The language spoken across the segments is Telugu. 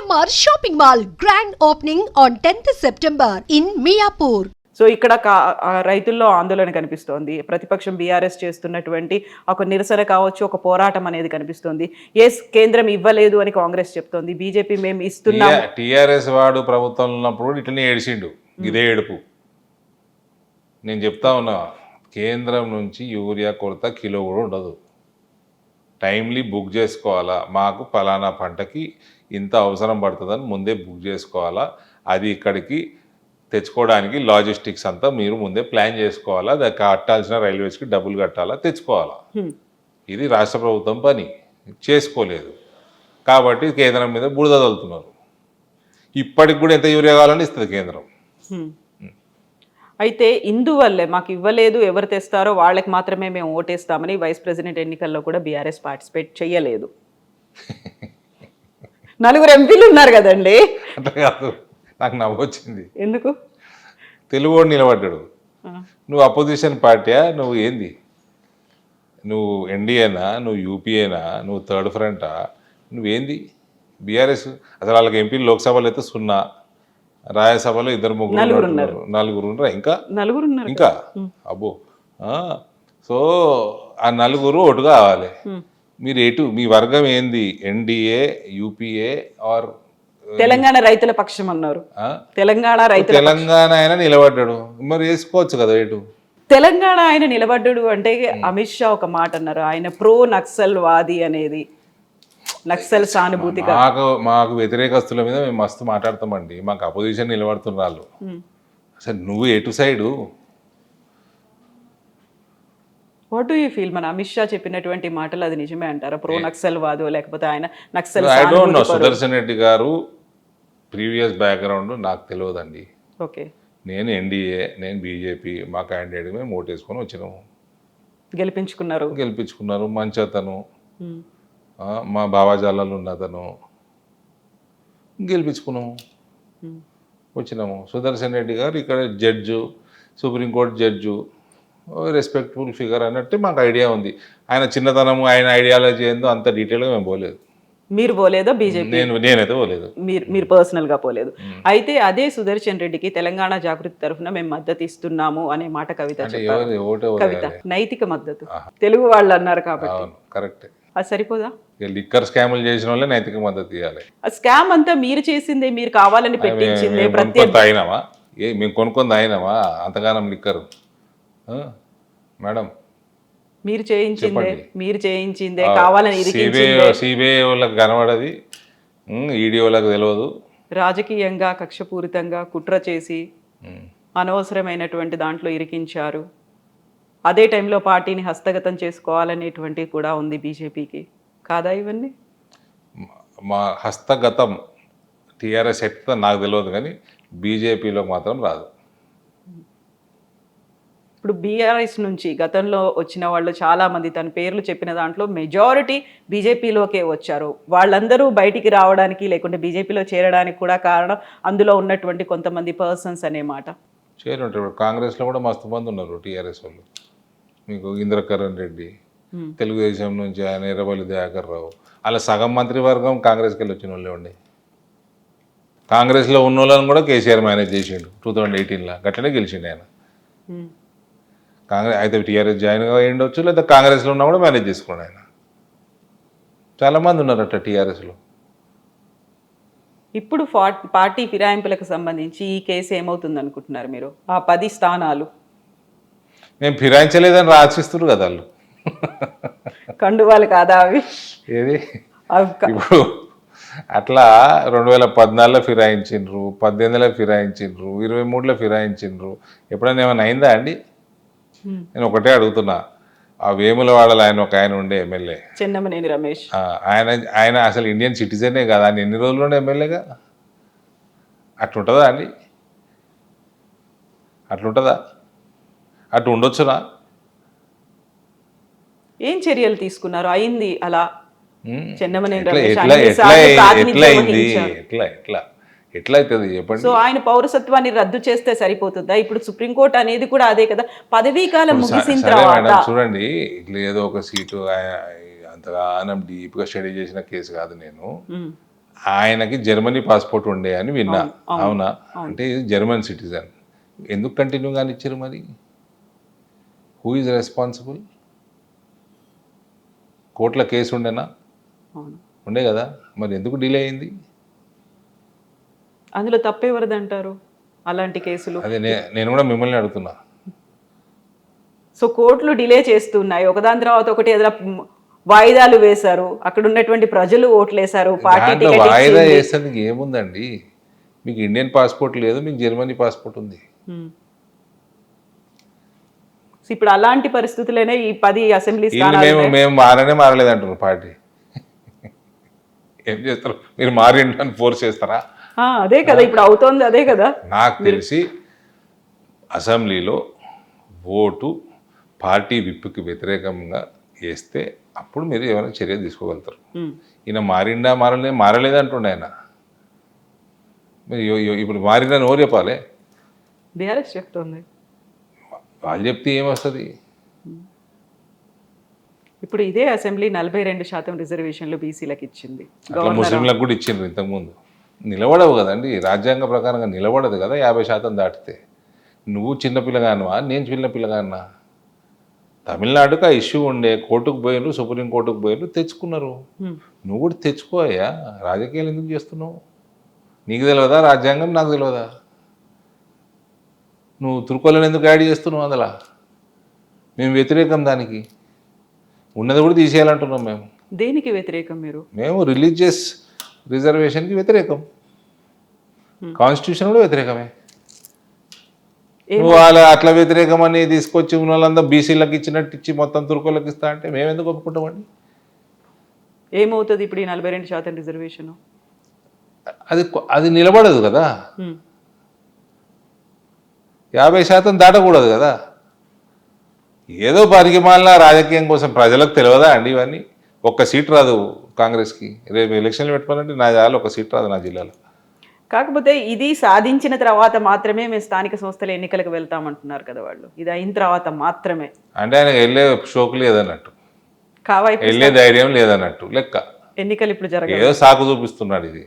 CMR shopping mall grand opening on 10th September in Miapur. So ఇక్కడ రైతుల్లో ఆందోళన కనిపిస్తోంది. ప్రతిపక్షం బీఆర్ఎస్ చేస్తున్నటువంటి ఒక నిరసన కావచ్చు, ఒక పోరాటం అనేది కనిపిస్తోంది. కేంద్రం ఇవ్వలేదు అని కాంగ్రెస్ చెప్తోంది, బీజేపీ మేము ఇస్తున్నాం. టీఆర్ఎస్ వాడు ప్రభుత్వంలో ఉన్నప్పుడు ఇట్లనే ఏడిచిండు, ఇదే ఏడుపు. నేను చెప్తా ఉన్నా, కేంద్రం నుంచి యూరియా కొరత కిలో కూడా ఉండదు. టైమ్లీ బుక్ చేసుకోవాలా, మాకు ఫలానా పంటకి ఇంత అవసరం పడుతుందని ముందే బుక్ చేసుకోవాలా. అది ఇక్కడికి తెచ్చుకోవడానికి లాజిస్టిక్స్ అంతా మీరు ముందే ప్లాన్ చేసుకోవాలా. దానికి కట్టాల్సిన రైల్వేస్కి డబ్బులు కట్టాలా, తెచ్చుకోవాలా. ఇది రాష్ట్ర ప్రభుత్వం పని చేసుకోలేదు కాబట్టి కేంద్రం మీద బురద తగులుతున్నారు. ఇప్పటికి కూడా ఎంత యూరియా కావాలని ఇస్తుంది కేంద్రం. అయితే ఇందువల్లే మాకు ఇవ్వలేదు, ఎవరు తెస్తారో వాళ్ళకి మాత్రమే మేము ఓటేస్తామని వైస్ ప్రెసిడెంట్ ఎన్నికల్లో కూడా బీఆర్ఎస్ పార్టిసిపేట్ చేయలేదు. 4 ఎంపీలు ఉన్నారు కదండి. అంటే కాదు, నాకు నవ్వొచ్చింది. ఎందుకు? తెలుగు నిలబడ్డాడు. నువ్వు అపోజిషన్ పార్టీయా, నువ్వు ఏంది? నువ్వు ఎన్డీఏనా, నువ్వు యూపీఏనా, నువ్వు థర్డ్ ఫ్రంటా, నువ్వేంది? బీఆర్ఎస్ అసలు వాళ్ళకి ఎంపీలు లోక్సభలో అయితే 0, రాజ్యసభలో 2-3 4 ఇంకా ఇంకా అబ్బో. సో ఆ 4 ఓటు కావాలి. మీరు ఎటు, మీ వర్గం ఏంది? ఎన్డీఏ, యూపీఏ ఆర్ తెలంగాణ రైతుల పక్షం అన్నారు. తెలంగాణ ఆయన నిలబడ్డాడు, మరి వేసుకోవచ్చు కదా ఎటు. తెలంగాణ ఆయన నిలబడ్డాడు అంటే అమిత్ షా ఒక మాట అన్నారు, ఆయన ప్రో నక్సల్ వాది అనేది, నక్సల్ సానుభూతి. మాకు వ్యతిరేకస్తుల మీద మేము మస్తు మాట్లాడతామండి, మాకు అపోజిషన్ నిలబడుతున్నారు. అసలు నువ్వు ఎటు side? What do you feel? మన అమిత్ షా చెప్పినటువంటి మాటలు అది నిజమే అంటారా? ప్రో నక్సల్ వాదు లేకపోతే ఆయన Naxal? I don't know. Sudarshan Reddy గారు ప్రీవియస్ బ్యాక్గ్రౌండ్ నాకు తెలియదండి. ఓకే, నేను ఎన్డీఏ, నేను బీజేపీ, మా క్యాండిడేట్ మేము ఓటేసుకొని వచ్చినాము, గెలిపించుకున్నారు. మంచి అతను, మా భావాజాలాలు ఉన్న అతను, గెలిపించుకున్నాము, వచ్చినాము. సుదర్శన్ రెడ్డి గారు ఇక్కడ judge, supreme court judge, respectable figure అన్నట్టు మాకు ఐడియా ఉంది. ఆయన చిన్నతనము, ఆయన ఐడియాలజీ ఏందో అంత డీటెయిల్గా మేము పోలేదు. మీరు పోలేదా? బీజేపీ నేనైతే పోలేదు, మీరు పర్సనల్ గా పోలేదు. అయితే అదే సుదర్శన్ రెడ్డికి తెలంగాణ జాగృతి తరఫున మేము మద్దతు ఇస్తున్నాము అనే మాట కవిత కవిత నైతిక మద్దతు తెలుగు వాళ్ళు అన్నారు కాబట్టి కరెక్ట్. అది సరిపోదా? లిక్కర్ స్కాములు చేసిన వాళ్ళే నైతిక మద్దతు ఇవ్వాలి. ఆ స్కామ్ అంతా మీరు చేసిందే, మీరు కావాలని పెట్టించిందే. అయినామా? మేము కొనుక్కొని అయినామా అంతగానం లిక్కర్? మేడం మీరు చేయించిందే కావాలని. సిబిఐ వాళ్ళకి కనబడది, ఈడీ వాళ్ళకి తెలియదు. రాజకీయంగా కక్షపూరితంగా కుట్ర చేసి అనవసరమైనటువంటి దాంట్లో ఇరికించారు. అదే టైంలో పార్టీని హస్తగతం చేసుకోవాలనేటువంటి కూడా ఉంది బీజేపీకి. కాదా ఇవన్నీ? మా హస్తగతం టీఆర్ఎస్ ఎట్లా నాకు తెలియదు, కానీ బీజేపీలో మాత్రం రాదు. ఇప్పుడు బీఆర్ఎస్ నుంచి గతంలో వచ్చిన వాళ్ళు చాలామంది, తన పేర్లు చెప్పిన దాంట్లో మెజారిటీ బీజేపీలోకే వచ్చారు. వాళ్ళందరూ బయటికి రావడానికి లేకుంటే బీజేపీలో చేరడానికి కూడా కారణం అందులో ఉన్నటువంటి కొంతమంది పర్సన్స్ అనే మాట. చేరుంటారు. కాంగ్రెస్లో కూడా మస్తు మంది ఉన్నారు టీఆర్ఎస్ వాళ్ళు. మీకు ఇంద్రకరణ్ రెడ్డి, తెలుగుదేశం నుంచి ఆయన ఎర్రబల్లి దయాకర్ రావు, అలా సగం మంత్రివర్గం కాంగ్రెస్కి వెళ్ళి వచ్చిన వాళ్ళే ఉండి. కాంగ్రెస్లో ఉన్న వాళ్ళని కూడా కేసీఆర్ మేనేజ్ చేసిండు 2018లో, గట్లనే గెలిచిండు ఆయన. కాంగ్రెస్ అయితే టీఆర్ఎస్ జాయిన్ అయ్యిండొచ్చు, లేదా కాంగ్రెస్లో ఉన్నా కూడా మేనేజ్ చేసుకున్నాడు ఆయన. చాలామంది ఉన్నారు అట్లా టీఆర్ఎస్లో. ఇప్పుడు పార్టీ ఫిరాయింపులకు సంబంధించి ఈ కేసు ఏమవుతుంది అనుకుంటున్నారు మీరు? ఆ 10 స్థానాలు మేము ఫిరాయించలేదని రాసిస్తున్నారు కదా వాళ్ళు. కండువాలు కాదా అవి? ఏది ఇప్పుడు అట్లా 2014లో ఫిరాయించిండ్రు, 18లో ఫిరాయించిండ్రు, 23లో ఫిరాయించిండ్రు. ఎప్పుడైనా ఏమైనా అయిందా అండి? నేను ఒకటే అడుగుతున్నా. ఆ వేములవాడలో ఆయన ఉండే ఎమ్మెల్యే చెన్నమనేని రమేష్, ఆయన అసలు ఇండియన్ సిటిజనే కదా, ఆయన ఎన్ని రోజులు ఉండే ఎమ్మెల్యేగా? అట్లుంటుందా అండి? అట్లుంటుందా? అటు ఉండొచ్చునా? ఏం చర్యలు తీసుకున్నారు? అయింది అలా. చెన్నమనేని ఎట్లా అవుతుంది చెప్పండి? సో ఆయన పౌరసత్వాన్ని రద్దు చేస్తే సరిపోతుందా? ఇప్పుడు సుప్రీంకోర్టు అనేది కూడా అదే కదా, పదవీ కాలం ముగిసిన తర్వాత. చూడండి, ఇట్లా ఏదో ఒక సీటు అంతగా డీప్గా స్టడీ చేసిన కేసు కాదు నేను. ఆయనకి జర్మనీ పాస్పోర్ట్ ఉండే అని విన్నా. అవును, అవునా? అంటే ఇది జర్మన్ సిటిజన్, ఎందుకు కంటిన్యూ కానీ ఇచ్చారు మరి? Who is responsible? కోర్టులో కేసు ఉండేనా? అవును. ఉండే కదా, మరి ఎందుకు డిలే అయింది? అందులో తప్పేవరది అంటారు అలాంటి కేసులు? అదే నేను కూడా మిమ్మల్ని అడుగుతున్నా. సో కోర్టులు డిలే చేస్తున్నాయి, ఒకదాని తర్వాత ఒకటి ఏదైనా వాయిదాలు వేశారు, అక్కడ ఉన్నటువంటి ప్రజలు ఓట్లేశారు, పార్టీ దాంట్లో టికెట్ వాయిదా ఇచ్చింది. వేసేందుకు ఏముందండి? మీకు ఇండియన్ పాస్పోర్ట్ లేదు, మీకు జర్మనీ పాస్పోర్ట్ ఉంది. సో ఇప్పుడు అలాంటి పరిస్థితులనే ఈ 10 అసెంబ్లీ వీళ్ళు స్థానాలు మేము మారలేదు అంటారు పార్టీ. ఏం చేస్తారు? మీరు మారిండని ఫోర్స్ చేస్తారా? అదే కదా ఇప్పుడు అవుతోంది, అదే కదా. నాకు తెలిసి అసెంబ్లీలో ఓటు పార్టీ విప్పుకి వ్యతిరేకంగా వేస్తే అప్పుడు మీరు ఏమైనా చర్య తీసుకోగలుగుతారు. ఈయన మారలేదు అంటుండే ఆయన. మరి ఇప్పుడు మారిందని ఎవరు చెప్పాలి? బీఆర్ఎస్ చెప్తోంది. వాళ్ళు చెప్తే ఏమొస్తుంది? ఇప్పుడు ఇదే అసెంబ్లీ 42% రిజర్వేషన్లు బీసీలకు ఇచ్చింది. అట్లా ముస్లింలకు కూడా ఇచ్చిండ్రు ఇంతకుముందు. నిలబడవు కదండి, రాజ్యాంగ ప్రకారంగా నిలబడదు కదా 50% దాటితే. నువ్వు చిన్నపిల్లగానవా, నేను చిన్నపిల్లగానా? తమిళనాడుకు ఆ ఇష్యూ ఉండే, కోర్టుకు పోయినరు, సుప్రీంకోర్టుకు పోయినరు, తెచ్చుకున్నారు. నువ్వు కూడా తెచ్చుకోయా, రాజకీయాలు ఎందుకు చేస్తున్నావు? నీకు తెలియదా రాజ్యాంగం? నాకు తెలియదా? నువ్వు తుర్కోలను ఎందుకు యాడ్ చేస్తున్నావు అందులో? మేము వ్యతిరేకం, దానికి ఉన్నది కూడా తీసేయాలంటున్నాం మేము. దేనికి వ్యతిరేకం మీరు? మేము రిలీజియస్ రిజర్వేషన్కి వ్యతిరేకం, కాన్స్టిట్యూషన్ కూడా వ్యతిరేకమే. నువ్వు అట్లా వ్యతిరేకం అని తీసుకొచ్చి ఉన్న వాళ్ళంతా బీసీలకు ఇచ్చినట్టు ఇచ్చి మొత్తం తుర్కోలకు ఇస్తా అంటే మేము ఎందుకు ఒప్పుకుంటామండి? ఏమవుతుంది ఇప్పుడు ఈ 42% రిజర్వేషన్? అది నిలబడదు కదా, 50% దాటకూడదు కదా. ఏదో పరిగిమాలిన రాజకీయం కోసం ప్రజలకు తెలియదా అండి ఇవన్నీ? ఒక్క సీట్ రాదు కాంగ్రెస్కి. రేపు ఎలక్షన్లు పెట్టుకోవాలంటే నా జాలు ఒక సీట్ రాదు నా జిల్లాలో. కాకపోతే ఇది సాధించిన తర్వాత మాత్రమే మేము స్థానిక సంస్థల ఎన్నికలకు వెళ్తామంటున్నారు కదా వాళ్ళు. ఇది అయిన తర్వాత మాత్రమే అంటే ఆయన వెళ్ళే షోకు లేదన్నట్టు, కావైపు వెళ్ళే ధైర్యం లేదన్నట్టు లెక్క. ఎన్నికలు ఇప్పుడు జరగదు, ఏదో సాకు చూపిస్తున్నాడు, ఇది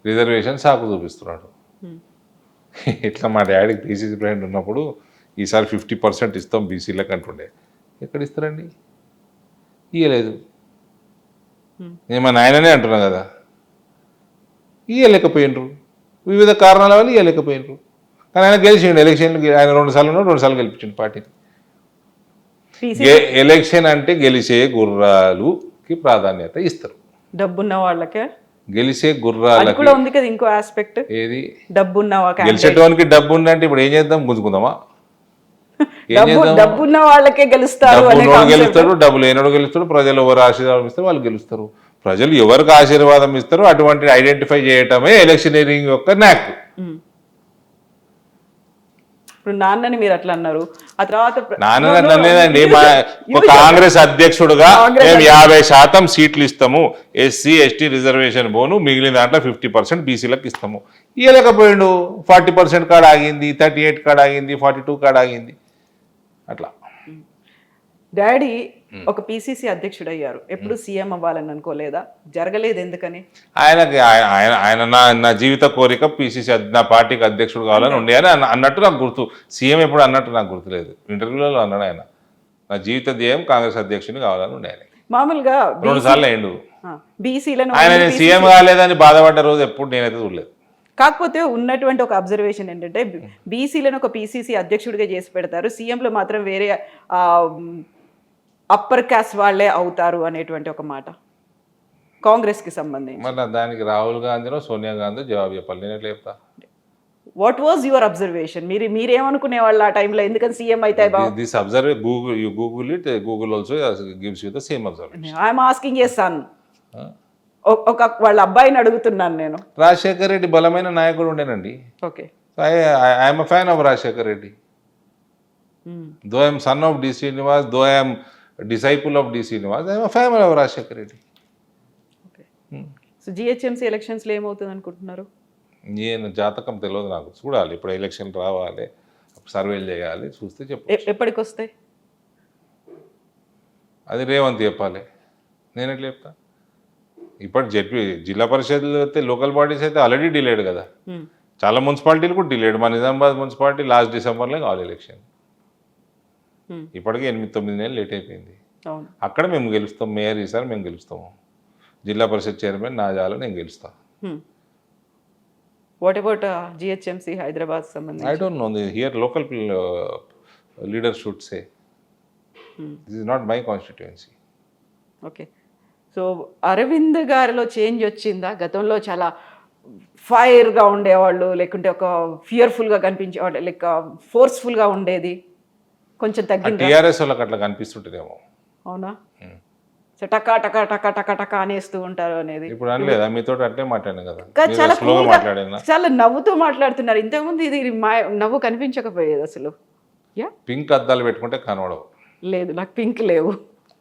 రిజర్వేషన్ సాకు చూపిస్తున్నాడు. ఇట్లా మా డాడీకి పీసీసీ ప్రెసిడెంట్ ఉన్నప్పుడు ఈసారి 50% ఇస్తాం బీసీలకు అంటుండే. ఎక్కడ ఇస్తారండి? ఇయ్యలేదు. నేను మా నాయననే అంటున్నా కదా, ఇయ్యలేకపోయినరు, వివిధ కారణాల వల్ల ఇయ్యలేకపోయినరు. కానీ ఆయన గెలిచిండు ఎలక్షన్లు. ఆయన 2 సార్లు ఉన్నాడు, 2 సార్లు గెలిపించిండు పార్టీని. ఎలక్షన్ అంటే గెలిచే గుర్రాలుకి ప్రాధాన్యత ఇస్తారు. డబ్బున్న వాళ్ళకే గెలిచే గుర్రాలకి కూడా ఉంది కదా ఇంకో ఆస్పెక్ట్. ఏది? డబ్బున్న గెలిచేటోనికి డబ్బు ఉందంటే ఇప్పుడు ఏం చేద్దాం? గుంజుకుందామా? డబ్బున్న వాళ్ళకే గెలుస్తారు. గెలుస్తాడు, డబ్బు లేనోడు గెలుస్తాడు. ప్రజలు ఎవరు ఆశీర్వాదం ఇస్తారు వాళ్ళు గెలుస్తారు. ప్రజలు ఎవరికి ఆశీర్వాదం ఇస్తారో అటువంటి ఐడెంటిఫై చేయటమే ఎలక్షనీరింగ్ యొక్క నాక్. ఇప్పుడు నాన్నని మీరు అట్లా అన్నారు, ఆ తర్వాత నాన్నలేదండి, కాంగ్రెస్ అధ్యక్షుడుగా మేము 50% సీట్లు ఇస్తాము, ఎస్సీ ఎస్టీ రిజర్వేషన్ పోను, మిగిలిన దాంట్లో 50% బీసీలకు ఇస్తాము. ఇవ్వలేకపోయిండు. 40% కాడ ఆగింది, 38 కాడ ఆగింది, 42 కాడ ఆగింది. అట్లా డాడీ ఒక పిసిసి అధ్యక్షుడు అయ్యారు, ఎప్పుడు సీఎం అవ్వాలని అనుకోలేదా? జరగలేదు, ఎందుకని? ఆయన నా జీవిత కోరిక పిసిసి నా పార్టీకి అధ్యక్షుడు కావాలని ఉండే అని అన్నట్టు నాకు గుర్తు. సీఎం ఎప్పుడు అన్నట్టు నాకు గుర్తులేదు. ఇంటర్వ్యూలలో అన్నాడు ఆయన, నా జీవిత ధ్యేయం కాంగ్రెస్ అధ్యక్షుని కావాలని ఉండే. ఆయన మామూలుగా 2 సార్లు అయిండు. బీసీలను ఆయన నేను సీఎం కాలేదని బాధపడ్డ రోజు ఎప్పుడు నేనైతే చూడలేదు. కాకపోతే ఉన్నటువంటి ఒక అబ్జర్వేషన్ ఏంటంటే బీసీలను ఒక పిసిసి అధ్యక్షుడిగా చేసి పెడతారు, సీఎంలో మాత్రం వేరే అప్పర్ క్యాస్ట్ వాళ్ళే అవుతారు అనేటువంటి ఒక మాట కాంగ్రెస్కి సంబంధించి. మరి దానికి రాహుల్ గాంధీనో సోనియా గాంధీ జవాబు చెప్పాలి, నేను ఎట్లా చెప్తా? What was your observation? మీరేమనుకునే వాళ్ళు ఆ టైంలో? ఎందుకని సీఎం అయితే this observe Google it, Google also gives you the same observation. I'm asking a son, ఒక వాళ్ళ అబ్బాయిని అడుగుతున్నాను నేను. రాజశేఖర్ రెడ్డి బలమైన నాయకుడు ఉండేనండి. Okay, I'm fan of Rajasekhar Reddy. Though I'm son of D Srinivas, though I'm disciple of D Srinivas, I'm fan of Rajasekhar Reddy. Okay, so GHMC ఎలక్షన్స్లో ఏమవుతుంది అనుకుంటున్నారు? నేను జాతకం తెలియదు నాకు, చూడాలి. ఇప్పుడు ఎలక్షన్ రావాలి, సర్వేలు చేయాలి, చూస్తే చెప్పు. ఎప్పటికి వస్తాయి? అది రేవంత్ చెప్పాలి, నేను ఎట్లా చెప్తా? ఇప్పుడు జిల్లా పరిషత్లు అయితే లోకల్ బాడీస్ అయితే ఆల్రెడీ డిలేడ్ కదా, చాలా మున్సిపాలిటీలు కూడా డిలేడ్. మా నిజామాబాద్ మున్సిపాలిటీ లాస్ట్ డిసెంబర్లో కావాలి ఎలక్షన్, ఇప్పటికీ 8-9 నెలలు లేట్ అయిపోయింది. అవును. అక్కడ మేము గెలుస్తాం, మేయర్ ఈసారి మేము గెలుస్తాము, జిల్లా పరిషత్ చైర్మన్ నాజాలో నేను గెలుస్తాను. వాట్ అబౌట్ జిహెచ్ఎంసీ హైదరాబాద్ సంబంధించి? I don't know. Here local leaders should say. This is not my constituency. Okay. So Arvind గారిలో చేంజ్ వచ్చిందా? గతంలో చాలా ఫైర్గా ఉండేవాళ్ళు, లేకుంటే ఒక ఫియర్ఫుల్గా కనిపించేవాళ్ళు, లైక్ ఫోర్స్ఫుల్గా ఉండేది, కొంచెం తగ్గింది. టీఆర్ఎస్ వాళ్ళకి అట్లా కనిపిస్తుంటుందేమో. అవునా? సో టకా టకా టకా టకా టకా అనేస్తూ ఉంటారు అనేది. ఇప్పుడు అనలేదా మీతో అట్లే మాట్లాడాను కదా, చాలా స్లోగా మాట్లాడాను, చాలా నవ్వుతూ మాట్లాడుతున్నారు. ఇంతకుముందు ఇది నవ్వు కనిపించకపోయేది అసలు. యా, పింక్ అద్దాలు పెట్టుకుంటే కనబడవు. లేదు, నాకు పింక్ లేవు,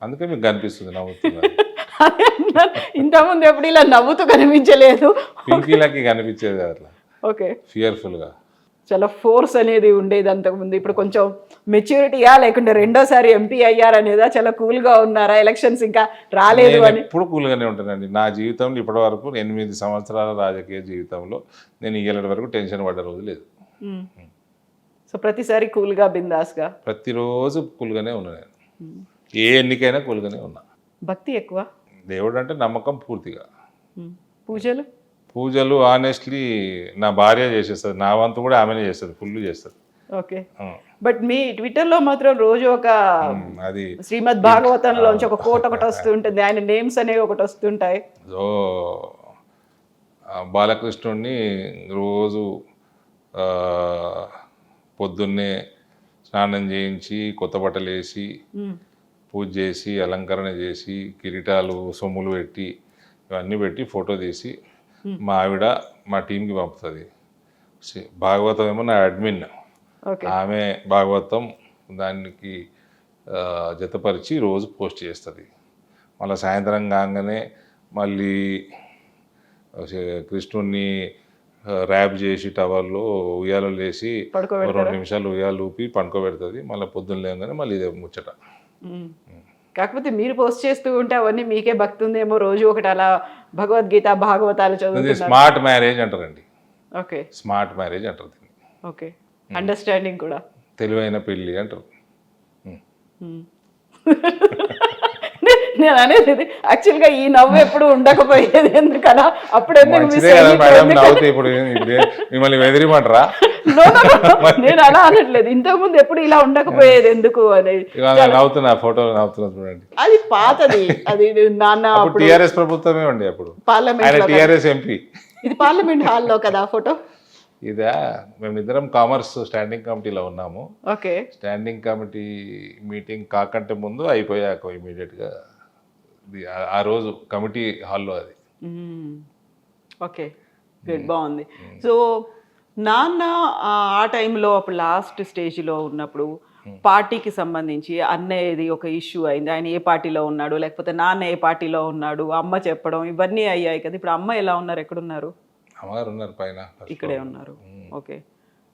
అందుకే మీకు కనిపిస్తుంది నవ్వుతున్నారు. ఇంతకుముందు ఎప్పుడు ఇలా నవ్వుతూ కనిపించలేదు. పింకీలకి కనిపించేది అట్లా ఓకే, ఫియర్ఫుల్గా. చాలా ఫోర్స్ అనేది ఉండేది అంతకుముందు. ఇప్పుడు కొంచెం మెచ్యూరిటీయా, లేకుంటే రెండోసారి ఎంపీ అయ్యారనేదా, చాలా కూల్గా ఉన్నారా, ఎలక్షన్స్ ఇంకా రాలేదు అని? ఎప్పుడు కూల్గానే ఉంటానండి. నా జీవితంలో ఇప్పటి వరకు 8 సంవత్సరాల రాజకీయ జీవితంలో నేను ఇయ్యలటి వరకు టెన్షన్ పడ్డ రోజు లేదు. సో ప్రతిసారి కూల్గా బిందాస్గా ప్రతిరోజు కూల్గానే ఉన్నా నేను, ఏ ఎన్నికైనా కూల్గానే ఉన్నా. భక్తి ఎక్కువ, దేవుడు అంటే నమ్మకం పూర్తిగా. పూజలు పూజలు ఆనెస్ట్లీ నా భార్య చేసేస్తుంది, నా వంతు కూడా ఆమెనే చేస్తుంది, ఫుల్ చేస్తుంది. ఓకే. బట్ మీ ట్విట్టర్లో మాత్రం రోజు ఒక అది శ్రీమద్ భాగవతంలోంచి ఒక కోట్ ఒకటి వస్తుంటుంది, ఆయన నేమ్స్ అనేవి ఒకటి వస్తుంటాయి. సో బాలకృష్ణుడిని రోజు పొద్దున్నే స్నానం చేయించి కొత్త బట్టలు వేసి పూజ చేసి అలంకరణ చేసి కిరీటాలు సొమ్ములు పెట్టి ఇవన్నీ పెట్టి ఫోటో తీసి మా ఆవిడ మా టీంకి పంపుతుంది. భాగవతం ఏమో నా అడ్మిన్, ఆమె భాగవతం దానికి జతపరిచి రోజు పోస్ట్ చేస్తుంది. మళ్ళీ సాయంత్రం కాగానే మళ్ళీ కృష్ణుడిని ర్యాప్ చేసి టవర్లో ఉయ్యాలు వేసి 2 నిమిషాలు ఉయ్యాలు ఊపి పండుకోబెడుతుంది. మళ్ళీ పొద్దున్న లేగానే మళ్ళీ ఇదే ముచ్చట. కాకపోతే మీరు పోస్ట్ చేస్తూ ఉంటే అవన్నీ మీకే భక్తి ఉందేమో, రోజు ఒకటి అలా భగవద్గీత భాగవతాలు చదువుతున్నారు. స్మార్ట్ మ్యారేజ్ అంటారండి. ఓకే, స్మార్ట్ మ్యారేజ్ అంటారు దీన్ని. ఓకే, అండర్స్టాండింగ్ కూడా, తెలివైన పెళ్ళి అంటారు. నేను అనేది యాక్చువల్గా ఈ నవ్వు ఎప్పుడు ఉండకపోయేది ఎందుకలా, ఇప్పుడు మిమ్మల్ని వెదిరిమంటారా? నేను అలా అనట్లేదు, ఇంతకుముందు ఎప్పుడు ఇలా ఉండకపోయేది ఎందుకు అనేది. నవ్వుతున్నా, ఫోటో నవ్వుతున్నా చూడండి. అది పాతది, అది నాన్న టిఆర్ఎస్ ప్రభుత్వమే ఉండే అప్పుడు, టిఆర్ఎస్ ఎంపీ. ఇది పార్లమెంట్ హాల్లో కదా ఫోటో. ఇదా, మేమిద్దరం కామర్స్ స్టాండింగ్ కమిటీలో ఉన్నాము. ఓకే, స్టాండింగ్ కమిటీ మీటింగ్ కాకంటే ముందు అయిపోయాక ఇమీడియట్గా ఆ రోజు కమిటీ హాల్లో అది. ఓకే, గుడ్, బాగుంది. సో నాన్న ఆ టైంలో అప్పుడు లాస్ట్ స్టేజ్లో ఉన్నప్పుడు పార్టీకి సంబంధించి అన్నయ్యది ఒక ఇష్యూ అయింది. ఆయన ఏ పార్టీలో ఉన్నాడు, లేకపోతే నాన్న ఏ పార్టీలో ఉన్నాడు, అమ్మ చెప్పడం, ఇవన్నీ అయ్యాయి కదా. ఇప్పుడు అమ్మ ఎలా ఉన్నారు, ఎక్కడున్నారు? అమ్మగారు ఉన్నారు పైన, ఇక్కడే ఉన్నారు. ఓకే,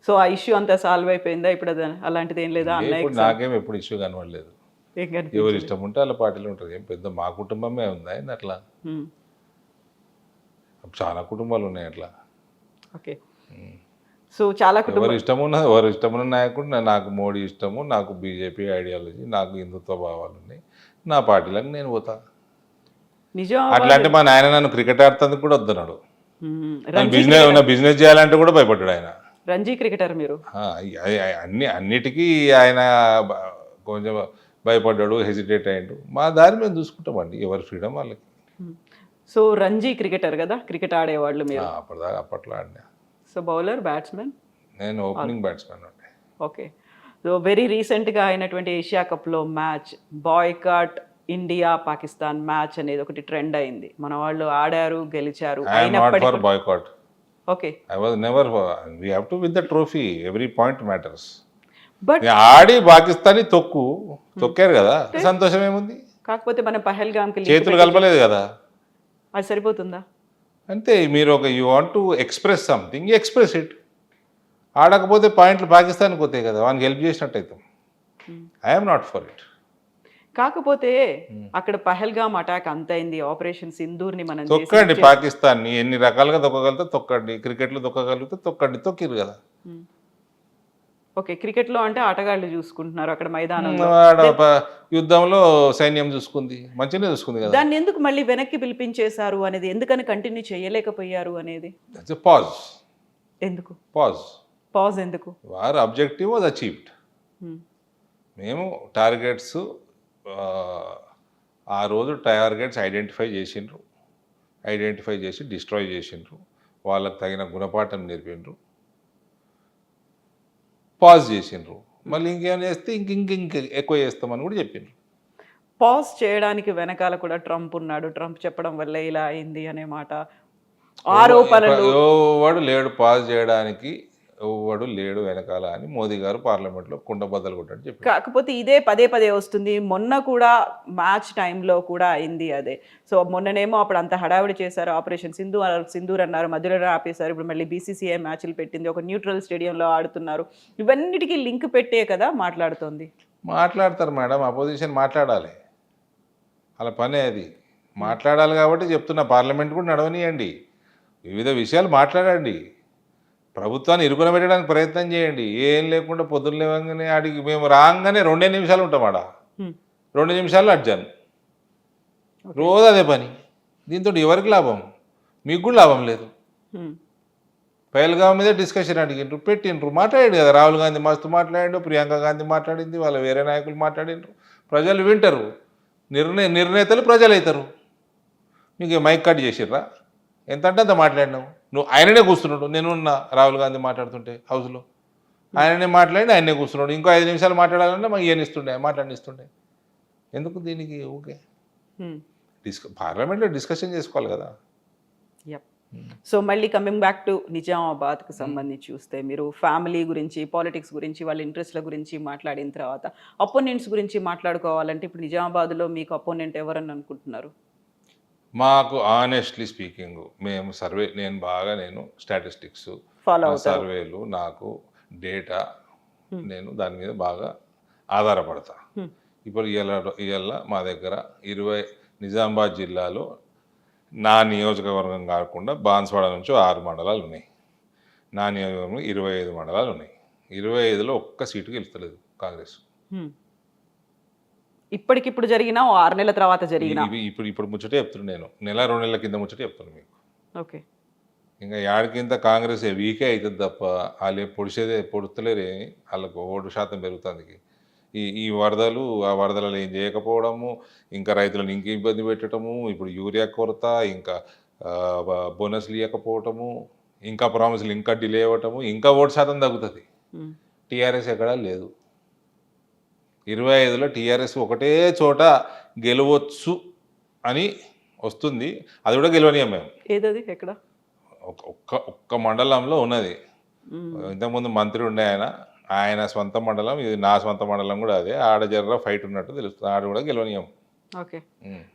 సో ఆ ఇష్యూ అంతా సాల్వ్ అయిపోయిందా ఇప్పుడు? అలాంటిది ఏం లేదా? అన్నయ్య నాకేం ఎప్పుడు ఇష్యూ కనబడలేదు. ఎవరు ఇష్టం ఉంటే వాళ్ళ పార్టీలో ఉంటారు. ఏం పెద్ద మా కుటుంబమే ఉంది అయింది అట్లా, చాలా కుటుంబాలు ఉన్నాయి అట్లా. ఓకే, సో చాలా ఎవరు ఇష్టమున్న నాయకుడు. నాకు మోడీ ఇష్టము, నాకు బీజేపీ ఐడియాలజీ, నాకు హిందుత్వ భావాలు ఉన్నాయి, నా పార్టీలకు నేను పోతా. నిజం అట్లా అంటే మా నాయన నన్ను క్రికెట్ ఆడుతుంది కూడా వద్దన్నాడు. బిజినెస్ చేయాలంటే కూడా భయపడ్డాడు ఆయన. రంజీ క్రికెటర్ మీరు? అన్నిటికీ ఆయన కొంచెం భయపడ్డాడు, హెసిటేట్ అయ్యాడు. మా దారి మేము చూసుకుంటామండి, ఎవరి ఫ్రీడమ్ వాళ్ళకి. సో రంజీ క్రికెటర్ కదా, క్రికెట్ ఆడేవాళ్ళు మీరు? అప్పట్లో ఆడినా. So bowler, batsmen? నేను ఓపెనింగ్ బ్యాట్స్మెన్ అండి. ఓకే, సో వెరీ రీసెంట్గా అయినటువంటి ఏషియా కప్లో match boycott India Pakistan match అనేది ఒకటి ట్రెండ్ అయింది. మన వాళ్ళు ఆడారు, గెలిచారు. ఓకే, ఆడి పాకిస్తాన్ తొక్కారు కదా, సంతోషం ఏముంది? కాకపోతే మనం పహల్గామ్కి చేతులు కలపలేదు కదా, అది సరిపోతుందా? అంతే. మీరు you want to express something, express it. ఆడకపోతే పాయింట్లు పాకిస్తాన్కి పోతాయి కదా, వానికి హెల్ప్ చేసినట్టు అవుతాం. I'm not for it. కాకపోతే అక్కడ పహల్గామ్ అటాక్ అంత అయింది, ఆపరేషన్ సింధూర్ని మనం తొక్కండి పాకిస్తాన్ని, ఎన్ని రకాలుగా తొక్కగలిగితే తొక్కండి, క్రికెట్లో తొక్కగలిగితే తొక్కండి, తొక్కిరు కదా. ఓకే, క్రికెట్లో అంటే ఆటగాళ్ళు చూసుకుంటున్నారు అక్కడ మైదానంలో, యుద్ధంలో సైన్యం చూసుకుంది, మంచిగానే చూసుకుంది కదా. దాన్ని ఎందుకు మళ్ళీ వెనక్కి పిలిపించేశారు అనేది, ఎందుకని కంటిన్యూ చేయలేకపోయారు అనేది? పాజ్. ఎందుకు పాజ్ ఎందుకు? War objective was achieved. మేము టార్గెట్స్ ఆ రోజు టార్గెట్స్ ఐడెంటిఫై చేసి డిస్ట్రాయ్ చేసిండ్రు, వాళ్ళకి తగిన గుణపాఠం నేర్పిండ్రు, పాజ్ చేసిండ్రు. మళ్ళీ ఇంకేమైనా చేస్తే ఇంక ఎక్కువ చేస్తామని కూడా చెప్పిండ్రు. పాజ్ చేయడానికి వెనకాల కూడా ట్రంప్ ఉన్నాడు, ట్రంప్ చెప్పడం వల్ల ఇలా అయింది అనే మాట, ఆరోపణలు. ఎవడు లేడు పాజ్ చేయడానికి, ఎవడు లేడు వెనకాల అని మోదీ గారు పార్లమెంట్లో కుండబద్దలు కొట్టాడు చెప్పి. కాకపోతే ఇదే పదే పదే వస్తుంది, మొన్న కూడా మ్యాచ్ టైంలో కూడా అయింది అదే. సో మొన్ననేమో అప్పుడు అంత హడావిడి చేశారు, ఆపరేషన్ సింధూర్ అన్నారు, మధ్యలో ఆపేశారు, ఇప్పుడు మళ్ళీ బీసీసీఐ మ్యాచ్లు పెట్టింది, ఒక న్యూట్రల్ స్టేడియంలో ఆడుతున్నారు, ఇవన్నిటికీ లింక్ పెట్టే కదా మాట్లాడుతోంది. మాట్లాడతారు మేడం, అపోజిషన్ మాట్లాడాలి, అలా పనే అది, మాట్లాడాలి కాబట్టి చెప్తున్నా. పార్లమెంట్ కూడా నడవనియండి, వివిధ విషయాలు మాట్లాడండి, ప్రభుత్వాన్ని ఇరుకున పెట్టడానికి ప్రయత్నం చేయండి. ఏం లేకుండా పొద్దున్న లేవగానే ఆడికి మేము రాగానే 2 నిమిషాలు ఉంటాం ఆడ, 2 నిమిషాల్లో అడ్జాను, రోజు అదే పని. దీంతో ఎవరికి లాభం? మీకు కూడా లాభం లేదు. పహల్గామ్ మీద డిస్కషన్ అడిగిండ్రు, పెట్టిండ్రు, మాట్లాడాడు కదా. రాహుల్ గాంధీ మస్తు మాట్లాడిండు, ప్రియాంక గాంధీ మాట్లాడింది, వాళ్ళ వేరే నాయకులు మాట్లాడిండ్రు, ప్రజలు వింటారు, నిర్ణేతలు ప్రజలు అవుతారు. నీకు మైక్ కట్ చేసిర్రా? ఎంత అంటే అంత మాట్లాడినావు నువ్వు. ఆయననే కూర్చున్నాడు, నేను ఉన్నా రాహుల్ గాంధీ మాట్లాడుతుంటే హౌస్లో, ఆయననే మాట్లాడి ఆయనే కూర్చున్నాడు. ఇంకో 5 నిమిషాలు మాట్లాడాలంటే మాకు మాట్లాడిస్తుండే. ఎందుకు దీనికి? ఓకే, పార్లమెంట్లో డిస్కషన్ చేసుకోవాలి కదా. సో మళ్ళీ కమింగ్ బ్యాక్ టు నిజామాబాద్కు సంబంధించి చూస్తే, మీరు ఫ్యామిలీ గురించి, పాలిటిక్స్ గురించి, వాళ్ళ ఇంట్రెస్ట్ల గురించి మాట్లాడిన తర్వాత అపోనెంట్స్ గురించి మాట్లాడుకోవాలంటే ఇప్పుడు నిజామాబాద్లో మీకు అపోనెంట్ ఎవరని అనుకుంటున్నారు? మాకు ఆనెస్ట్లీ స్పీకింగ్ మేము నేను స్టాటిస్టిక్స్, సర్వేలు, నాకు డేటా, నేను దాని మీద బాగా ఆధారపడతా. ఇప్పుడు ఇవాళ మా దగ్గర నిజామాబాద్ జిల్లాలో నా నియోజకవర్గం కాకుండా బాన్స్వాడ నుంచి 6 మండలాలు ఉన్నాయి. నా నియోజకవర్గంలో 25 మండలాలు ఉన్నాయి. 25లో ఒక్క సీటు గెలుస్తలేదు కాంగ్రెస్. ఇప్పటికిప్పుడు జరిగినా 6 నెలల తర్వాత జరిగినా ఇప్పుడు ముచ్చటే చెప్తున్నాను నేను, నెల 2 నెలల కింద ముచ్చటే చెప్తున్నాను మీకు. ఓకే, ఇంకా యాడికింత కాంగ్రెస్ వీకే అవుతుంది తప్ప వాళ్ళు పొడుస్తలేరే, వాళ్ళకు ఓటు శాతం పెరుగుతుంది. ఈ వరదలు, ఆ వరదలలో ఏం చేయకపోవడము, ఇంకా రైతులను ఇంక ఇబ్బంది పెట్టడము, ఇప్పుడు యూరియా కొరత, ఇంకా బోనస్లు ఇవ్వకపోవటము, ఇంకా ప్రామిస్లు ఇంకా డిలే అవ్వటము, ఇంకా ఓటు శాతం తగ్గుతుంది. టీఆర్ఎస్ ఎక్కడా లేదు. 25లో టీఆర్ఎస్ ఒకటే చోట గెలవచ్చు అని వస్తుంది, అది కూడా గెలవనీయం మేము. ఏదది? ఎక్కడ? ఒక్క మండలంలో ఉన్నది. ఇంతకుముందు మంత్రి ఉండే ఆయన సొంత మండలం, ఇది నా సొంత మండలం కూడా అదే. ఆడ జర్ర ఫైట్ ఉన్నట్టు తెలుస్తుంది, ఆడ కూడా గెలవనీయం. ఓకే,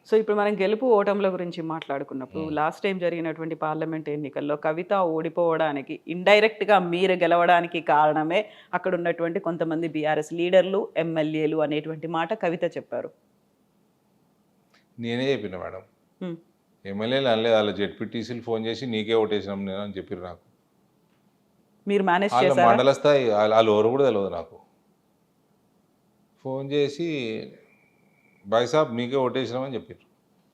సో ఇప్పుడు మనం గెలుపు ఓటంల గురించి మాట్లాడుకున్నప్పుడు, లాస్ట్ టైం జరిగినటువంటి పార్లమెంట్ ఎన్నికల్లో కవిత ఓడిపోవడానికి, ఇండైరెక్ట్గా మీరు గెలవడానికి కారణమే అక్కడ ఉన్నటువంటి కొంతమంది బీఆర్ఎస్ లీడర్లు, ఎమ్మెల్యేలు అనేటువంటి మాట కవిత చెప్పారు. నేనే చెప్పిన మేడం, ఎమ్మెల్యేలు అనలేదు, వాళ్ళ జెడ్పీటీసీలు ఫోన్ చేసి నీకే ఓటేసినాం నేను అని చెప్పారు నాకు. మీరు మేనేజ్ వాళ్ళ చేశారా? మండల స్థాయి వాళ్ళు ఎవరు కూడా తెలియదు నాకు. ఫోన్ చేసి బాయ్ సాబ్ మీకే ఓటేసినామని చెప్పారు,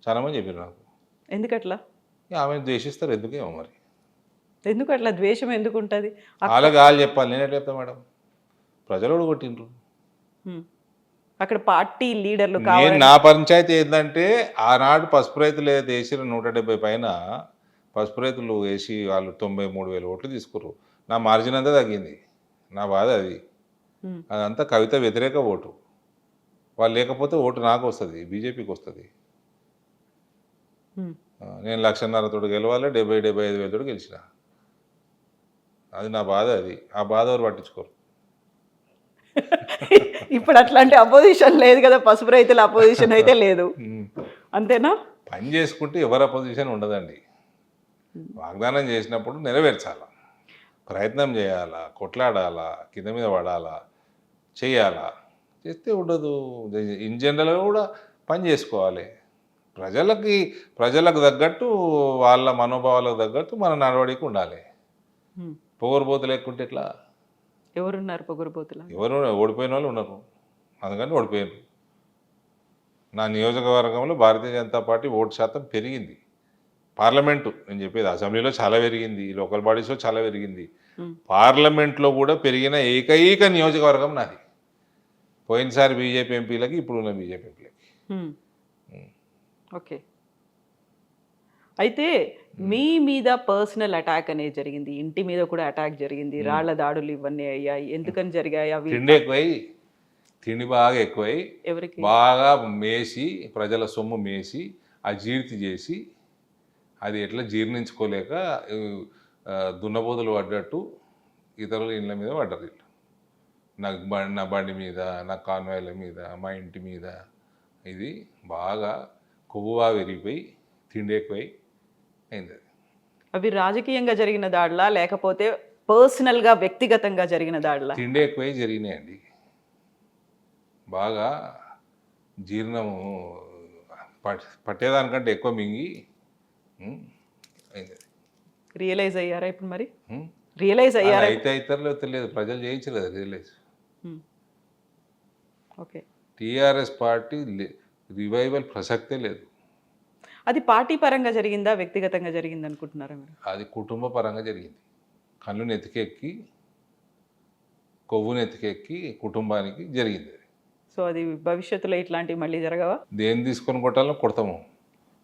చాలా మంది చెప్పారు నాకు. ఎందుకట్లా? ఆమె ద్వేషిస్తారు, ఎందుకేమో మరి. ఎందుకు అట్లా ద్వేషం ఎందుకు ఉంటుంది? వాళ్ళకి వాళ్ళు చెప్పాలి, నేను ఎట్లా చెప్తా మేడం? ప్రజలు కూడా కొట్టిండ్రు. అక్కడ పార్టీ లీడర్లు నా పంచాయతీ ఏంటంటే, ఆనాడు పసుపు రైతులు ఏదైతే వేసిన 170 పైన పసుపు రైతులు వేసి వాళ్ళు 93,000 ఓట్లు తీసుకుర్రు. నా మార్జిన్ అంతా తగ్గింది. నా బాధ అది. అదంతా కవిత వ్యతిరేక ఓటు. వాళ్ళు లేకపోతే ఓటు నాకు వస్తుంది, బీజేపీకి వస్తుంది. నేను 1,50,000 తోటి గెలవాలి, 70-75,000 తోటి గెలిచిన. అది నా బాధ. అది ఆ బాధ ఎవరు పట్టించుకోరు. ఇప్పుడు అట్లాంటి అపోజిషన్ లేదు కదా, పసుపు రైతుల అపోజిషన్ అయితే లేదు, అంతేనా? పని చేసుకుంటే ఎవరు అపోజిషన్ ఉండదండి. వాగ్దానం చేసినప్పుడు నెరవేర్చాలా, ప్రయత్నం చేయాలా, కొట్లాడాలా, కింద మీద పడాలా, చేయాలా. చేస్తే ఉండదు. ఇన్ జనరల్గా కూడా పని చేసుకోవాలి. ప్రజలకు తగ్గట్టు వాళ్ళ మనోభావాలకు తగ్గట్టు మన నడవడికి ఉండాలి. హ్మ్. పొగరుబోతు లేకుంటే ఎట్లా? ఎవరున్నారు పొగరుబోతులా? ఎవరు ఓడిపోయిన వాళ్ళు ఉన్నారు, అందుకని ఓడిపోయారు. నా నియోజకవర్గంలో భారతీయ జనతా పార్టీ ఓటు శాతం పెరిగింది. పార్లమెంటు నేను చెప్పేది, అసెంబ్లీలో చాలా పెరిగింది, లోకల్ బాడీస్లో చాలా పెరిగింది, పార్లమెంట్లో కూడా పెరిగిన ఏకైక నియోజకవర్గం నాది. పోయినసారి బీజేపీ ఎంపీలకి, ఇప్పుడున్న బీజేపీ ఎంపీలకి. ఓకే. అయితే మీ మీద పర్సనల్ అటాక్ అనేది జరిగింది, ఇంటి మీద కూడా అటాక్ జరిగింది, రాళ్ల దాడులు ఇవన్నీ అయ్యాయి. ఎందుకని జరిగాయి అవి? తిండి బాగా ఎక్కువై ఎవరికి? బాగా మేసి, ప్రజల సొమ్ము మేసి అజీర్తి చేసి, అది ఎట్లా జీర్ణించుకోలేక దున్నపోతులు పడ్డట్టు ఇతరుల ఇళ్ళ మీద పడ్డారు వీళ్ళు. నా బండి మీద, నా కాన్వాయ్ల మీద, మా ఇంటి మీద ఇది బాగా కొవ్వుగా విరిగిపోయి తిండి ఎక్కువై అయింది. అవి రాజకీయంగా జరిగిన దాడులా లేకపోతే పర్సనల్గా వ్యక్తిగతంగా జరిగిన దాడులా? తిండి ఎక్కువై జరిగినాయండి. బాగా జీర్ణము పట్టేదానికంటే ఎక్కువ మింగి అయింది. రియలైజ్ అయ్యారా ఇప్పుడు మరి? రియలైజ్ అయ్యారా? అయితే ఇతరులు తెలియదు, ప్రజలు చేయించలేదు realise. Okay. TRS party revival ప్రసక్తే లేదు. అది పార్టీ పరంగా జరిగిందా, వ్యక్తిగతంగా జరిగింది అనుకుంటున్నారా మీరు? అది కుటుంబ పరంగా జరిగింది. కళ్ళు నెత్తికెక్కి, కొవ్వు నెత్తికెక్కి కుటుంబానికి జరిగింది. సో అది భవిష్యత్తులో ఇట్లాంటివి మళ్ళీ జరగవా? దేన్ని తీసుకొని కొట్టాలో కొడతాము.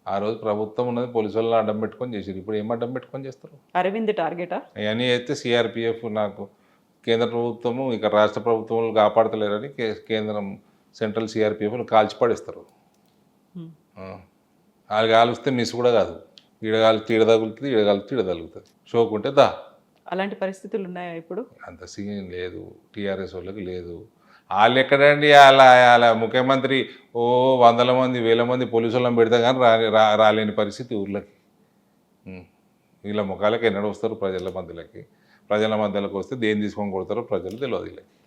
ఆ రోజు ప్రభుత్వం ఉన్నది పోలీసు వాళ్ళని అడ్డం పెట్టుకొని చేశారు, ఇప్పుడు ఏం అడ్డం పెట్టుకొని చేస్తారు? అరవింద్ టార్గెటా? అవన్నీ అయితే సిఆర్పిఎఫ్, నాకు కేంద్ర ప్రభుత్వము ఇక రాష్ట్ర ప్రభుత్వములు కాపాడతలేరని కేంద్రం సెంట్రల్ సిఆర్పిఎఫ్లు కాల్చి పడేస్తారు. వాళ్ళు కాలుస్తే మిస్ కూడా కాదు, ఈడగాలిస్తే ఈడ తగులుతుంది, ఈడగాలిస్తే ఈడ తగులుతుంది, షోకుంటే దా. అలాంటి పరిస్థితులు ఉన్నాయా ఇప్పుడు? అంత సీన్ లేదు టీఆర్ఎస్ వాళ్ళకి, లేదు. వాళ్ళు ఎక్కడండి, అలా ముఖ్యమంత్రి ఓ 100 మంది 1000 మంది పోలీసు వాళ్ళని పెడితే కానీ రాలేని పరిస్థితి ఊర్లకి. వీళ్ళ ముఖాలకి ఎన్నడూ వస్తారు ప్రజల మధ్యలోకి? ప్రజల మధ్యలోకి వస్తే దేన్ని తీసుకొని కొడతారో ప్రజలు తెలియదు వీళ్ళకి.